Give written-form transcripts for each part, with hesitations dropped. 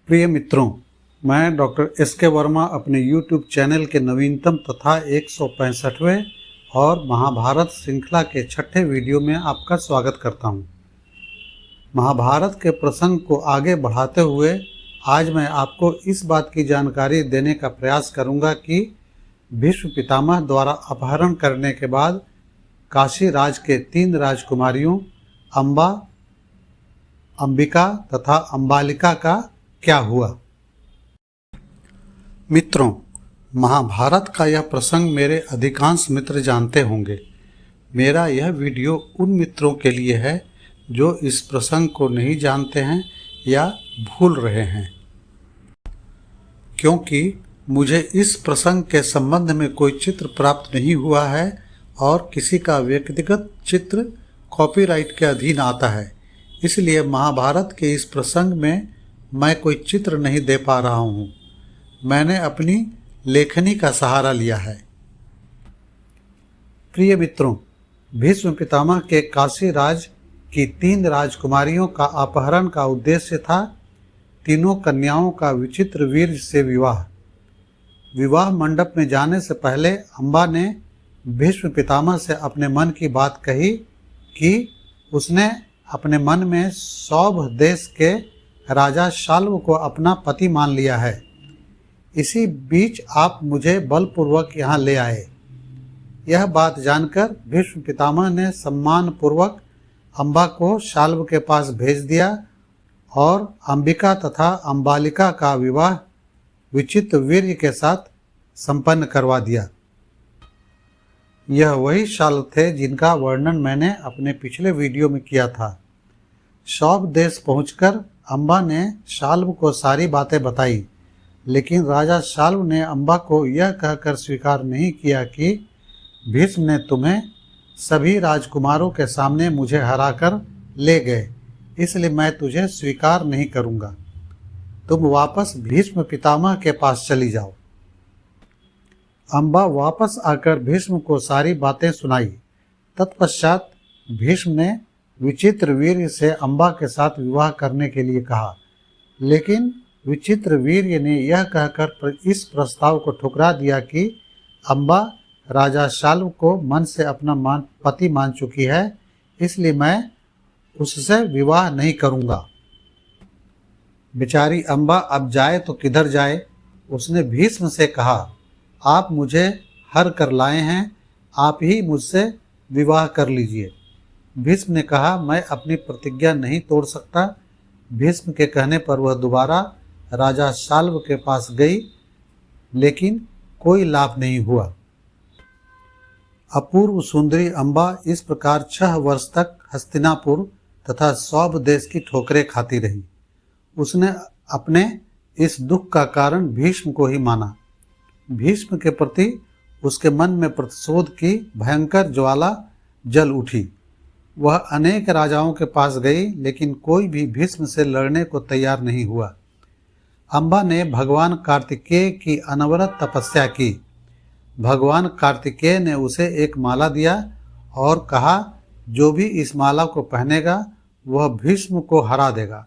प्रिय मित्रों, मैं डॉक्टर एस.के. वर्मा अपने YouTube चैनल के नवीनतम तथा 165वें और महाभारत श्रृंखला के छठे वीडियो में आपका स्वागत करता हूं। महाभारत के प्रसंग को आगे बढ़ाते हुए आज मैं आपको इस बात की जानकारी देने का प्रयास करूंगा कि भीष्म पितामह द्वारा अपहरण करने के बाद काशी राज के 3 राजकुमारियों अंबा, अंबिका तथा अंबालिका का क्या हुआ। मित्रों, महाभारत का यह प्रसंग मेरे अधिकांश मित्र जानते होंगे। मेरा यह वीडियो उन मित्रों के लिए है जो इस प्रसंग को नहीं जानते हैं या भूल रहे हैं, क्योंकि मुझे इस प्रसंग के संबंध में कोई चित्र प्राप्त नहीं हुआ है और किसी का व्यक्तिगत चित्र कॉपीराइट के अधीन आता है। इसलिए महाभारत के इस प्रसंग में मैं कोई चित्र नहीं दे पा रहा हूँ। मैंने अपनी लेखनी का सहारा लिया है। प्रिय मित्रों, भीष्म पितामह के काशी राज की 3 राजकुमारियों का अपहरण का उद्देश्य था तीनों कन्याओं का विचित्र वीर से विवाह। विवाह मंडप में जाने से पहले अंबा ने भीष्म पितामह से अपने मन की बात कही कि उसने अपने मन में सौभ देश के राजा शाल्व को अपना पति मान लिया है। इसी बीच आप मुझे बलपूर्वक यहाँ ले आए। यह बात जानकर भीष्म पितामह ने सम्मानपूर्वक अंबा को शाल्व के पास भेज दिया और अंबिका तथा अंबालिका का विवाह विचित्र वीर्य के साथ संपन्न करवा दिया। यह वही शाल्व थे जिनका वर्णन मैंने अपने पिछले वीडियो में किया था। सौभ देश पहुंचकर अंबा ने शाल्व को सारी बातें बताई, लेकिन राजा शाल्व ने अंबा को यह कहकर स्वीकार नहीं किया कि भीष्म ने तुम्हें सभी राजकुमारों के सामने मुझे हराकर ले गए, इसलिए मैं तुझे स्वीकार नहीं करूंगा। तुम वापस भीष्म पितामह के पास चली जाओ। अंबा वापस आकर भीष्म को सारी बातें सुनाई। तत्पश्चात भीष्म ने विचित्र वीर्य से अंबा के साथ विवाह करने के लिए कहा, लेकिन विचित्र वीर्य ने यह कहकर इस प्रस्ताव को ठुकरा दिया कि अंबा राजा शाल्व को मन से अपना पति मान चुकी है, इसलिए मैं उससे विवाह नहीं करूंगा। बेचारी अंबा अब जाए तो किधर जाए। उसने भीष्म से कहा, आप मुझे हर कर लाए हैं, आप ही मुझसे विवाह कर लीजिए। भीष्म ने कहा, मैं अपनी प्रतिज्ञा नहीं तोड़ सकता। भीष्म के कहने पर वह दोबारा राजा शाल्व के पास गई, लेकिन कोई लाभ नहीं हुआ। अपूर्व सुंदरी अंबा इस प्रकार 6 वर्ष तक हस्तिनापुर तथा सौभ देश की ठोकरें खाती रही। उसने अपने इस दुख का कारण भीष्म को ही माना। भीष्म के प्रति उसके मन में प्रतिशोध की भयंकर ज्वाला जल उठी। वह अनेक राजाओं के पास गई, लेकिन कोई भी भीष्म से लड़ने को तैयार नहीं हुआ। अंबा ने भगवान कार्तिकेय की अनवरत तपस्या की। भगवान कार्तिकेय ने उसे एक माला दिया और कहा, जो भी इस माला को पहनेगा वह भीष्म को हरा देगा।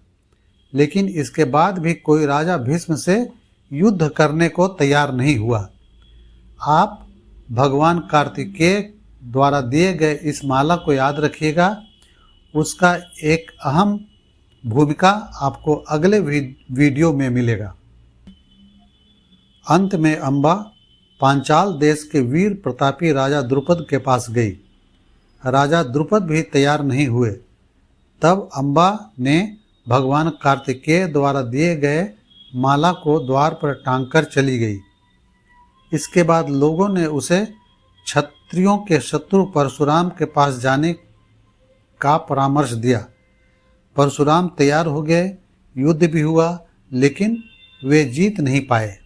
लेकिन इसके बाद भी कोई राजा भीष्म से युद्ध करने को तैयार नहीं हुआ। आप भगवान कार्तिकेय द्वारा दिए गए इस माला को याद रखिएगा। उसका एक अहम भूमिका आपको अगले वीडियो में मिलेगा। अंत में अंबा पांचाल देश के वीर प्रतापी राजा द्रुपद के पास गई। राजा द्रुपद भी तैयार नहीं हुए। तब अंबा ने भगवान कार्तिकेय द्वारा दिए गए माला को द्वार पर टांगकर चली गई। इसके बाद लोगों ने उसे क्षत्रियों के शत्रु परशुराम के पास जाने का परामर्श दिया। परशुराम तैयार हो गए, युद्ध भी हुआ, लेकिन वे जीत नहीं पाए।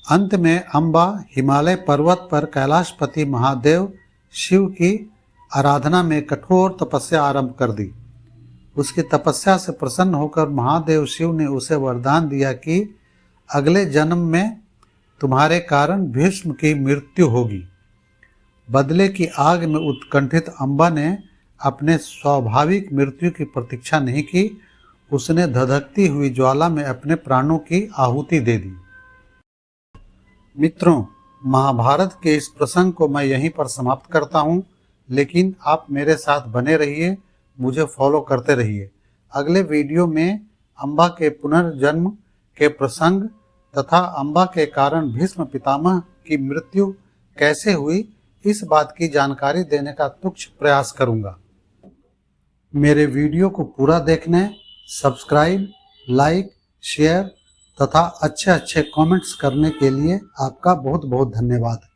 अंत में अंबा हिमालय पर्वत पर कैलाशपति महादेव शिव की आराधना में कठोर तपस्या आरंभ कर दी। उसकी तपस्या से प्रसन्न होकर महादेव शिव ने उसे वरदान दिया कि अगले जन्म में तुम्हारे कारण भीष्म की मृत्यु होगी। बदले की आग में उत्कंठित अंबा ने अपने स्वाभाविक मृत्यु की प्रतीक्षा नहीं की। उसने धधकती हुई ज्वाला में अपने प्राणों की आहुति दे दी। मित्रों, महाभारत के इस प्रसंग को मैं यहीं पर समाप्त करता हूँ, लेकिन आप मेरे साथ बने रहिए, मुझे फॉलो करते रहिए। अगले वीडियो में अंबा के पुनर्जन्म के प्रसंग तथा अंबा के कारण भीष्म पितामह की मृत्यु कैसे हुई, इस बात की जानकारी देने का तुच्छ प्रयास करूंगा। मेरे वीडियो को पूरा देखने, सब्सक्राइब, लाइक, शेयर तथा अच्छे अच्छे कमेंट्स करने के लिए आपका बहुत बहुत धन्यवाद।